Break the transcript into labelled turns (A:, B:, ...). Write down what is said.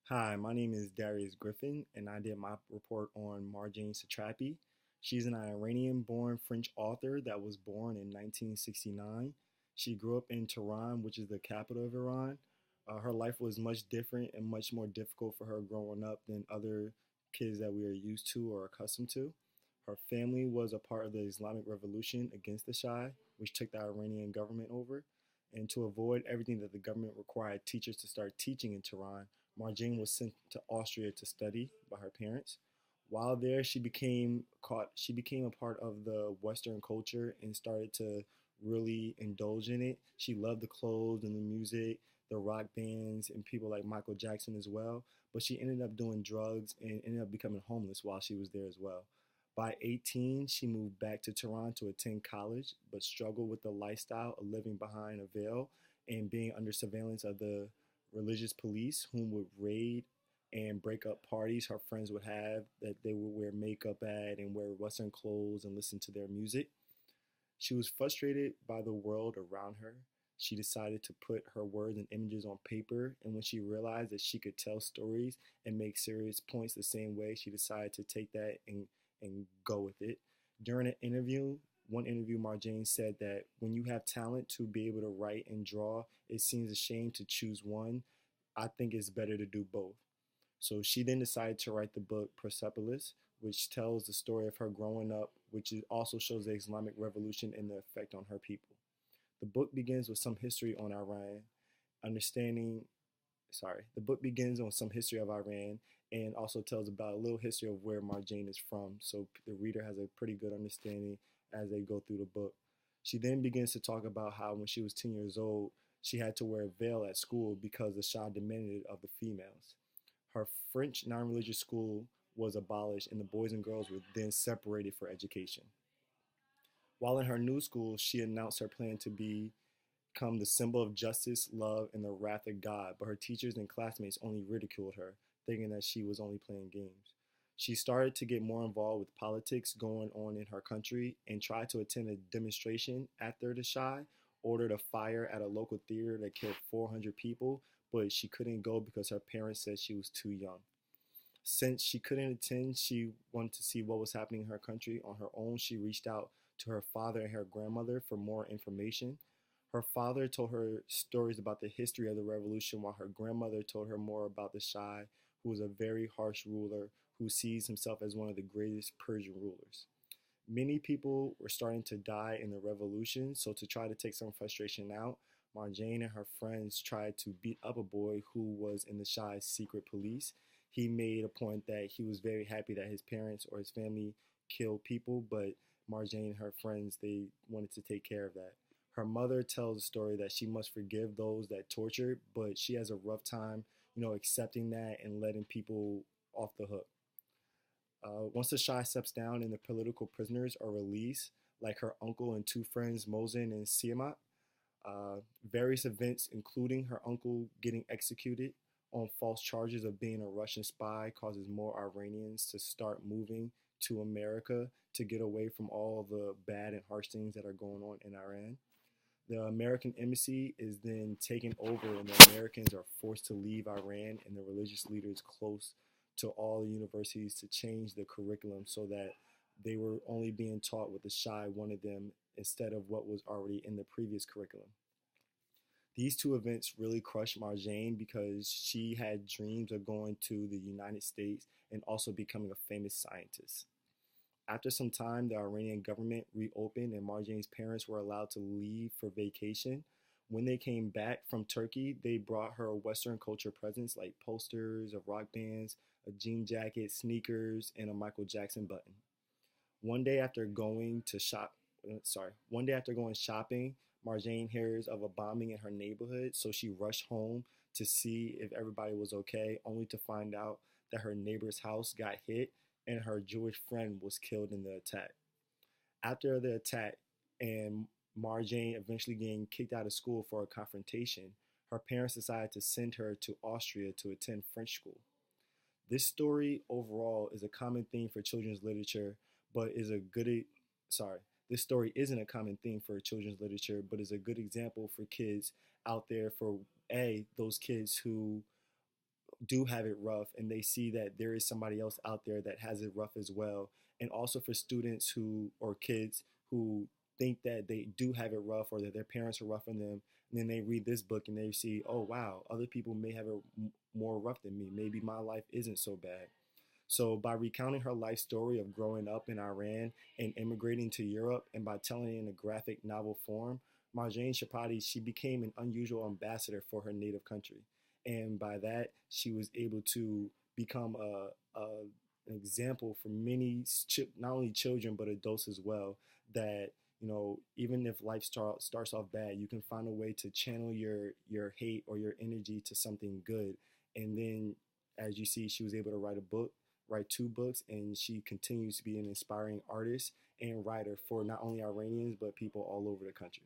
A: Hi, my name is Darius Griffin, and I did my report on Marjane Satrapi. She's an Iranian born French author that was born in 1969. She grew up in Tehran, which is the capital of Iran. Her life was much different and much more difficult for her growing up than other kids that we are used to or accustomed to. Her family was a part of the Islamic Revolution against the Shah, which took the Iranian government over. And to avoid everything that the government required teachers to start teaching in Tehran, Marjane was sent to Austria to study by her parents. While there, She became a part of the Western culture and started to really indulge in it. She loved the clothes and the music, the rock bands, and people like Michael Jackson as well. But she ended up doing drugs and ended up becoming homeless while she was there as well. By 18, she moved back to Toronto to attend college, but struggled with the lifestyle of living behind a veil and being under surveillance of the religious police, whom would raid and break up parties her friends would have that they would wear makeup at and wear Western clothes and listen to their music. She was frustrated by the world around her. She decided to put her words and images on paper, and when she realized that she could tell stories and make serious points the same way, she decided to take that and go with it. During one interview, Marjane said that when you have talent to be able to write and draw, it seems a shame to choose one. I think it's better to do both. So she then decided to write the book Persepolis, which tells the story of her growing up, which also shows the Islamic Revolution and the effect on her people. The book begins with some history on Iran, understanding the book begins on some history of Iran and also tells about a little history of where Marjane is from, so the reader has a pretty good understanding as they go through the book. She then begins to talk about how when she was 10 years old, she had to wear a veil at school because the Shah demanded it of the females. Her French non religious school was abolished, and the boys and girls were then separated for education. While in her new school, she announced her plan to become the symbol of justice, love, and the wrath of God, but her teachers and classmates only ridiculed her, thinking that she was only playing games. She started to get more involved with politics going on in her country and tried to attend a demonstration after the Shah ordered a fire at a local theater that killed 400 people, but she couldn't go because her parents said she was too young. Since she couldn't attend, she wanted to see what was happening in her country. On her own, she reached out to her father and her grandmother for more information. Her father told her stories about the history of the revolution, while her grandmother told her more about the Shah, who was a very harsh ruler who sees himself as one of the greatest Persian rulers. Many people were starting to die in the revolution, so to try to take some frustration out, Marjane and her friends tried to beat up a boy who was in the Shah's secret police. He made a point that he was very happy that his parents or his family killed people, but Marjane and her friends, they wanted to take care of that. Her mother tells a story that she must forgive those that tortured, but she has a rough time, accepting that and letting people off the hook. Once the Shah steps down and the political prisoners are released, like her uncle and two friends, Mosin and Siamat, various events, including her uncle getting executed on false charges of being a Russian spy, causes more Iranians to start moving to America to get away from all the bad and harsh things that are going on in Iran. The American embassy is then taken over, and the Americans are forced to leave Iran, and the religious leaders close to all the universities to change the curriculum so that they were only being taught what the Shah wanted them instead of what was already in the previous curriculum. These two events really crushed Marjane because she had dreams of going to the United States and also becoming a famous scientist. After some time, the Iranian government reopened and Marjane's parents were allowed to leave for vacation. When they came back from Turkey, they brought her Western culture presents like posters of rock bands, a jean jacket, sneakers, and a Michael Jackson button. One day after going to shop, One day after going shopping, Marjane hears of a bombing in her neighborhood, so she rushed home to see if everybody was okay, only to find out that her neighbor's house got hit and her Jewish friend was killed in the attack. After the attack and Marjane eventually getting kicked out of school for a confrontation, her parents decided to send her to Austria to attend French school. This story overall is a common theme for children's literature, but is a good e- sorry. This story isn't a common theme for children's literature, but is a good example for kids out there for those kids who do have it rough, and they see that there is somebody else out there that has it rough as well. And also for students who, or kids who think that they do have it rough or that their parents are rough on them, and then they read this book and they see, oh wow, other people may have it more rough than me. Maybe my life isn't so bad. So, by recounting her life story of growing up in Iran and immigrating to Europe, and by telling it in a graphic novel form, Marjane Satrapi, she became an unusual ambassador for her native country. And by that, she was able to become an example for many, not only children, but adults as well, that even if life starts off bad, you can find a way to channel your hate or your energy to something good. And then, as you see, she was able to write two books, and she continues to be an inspiring artist and writer for not only Iranians but people all over the country.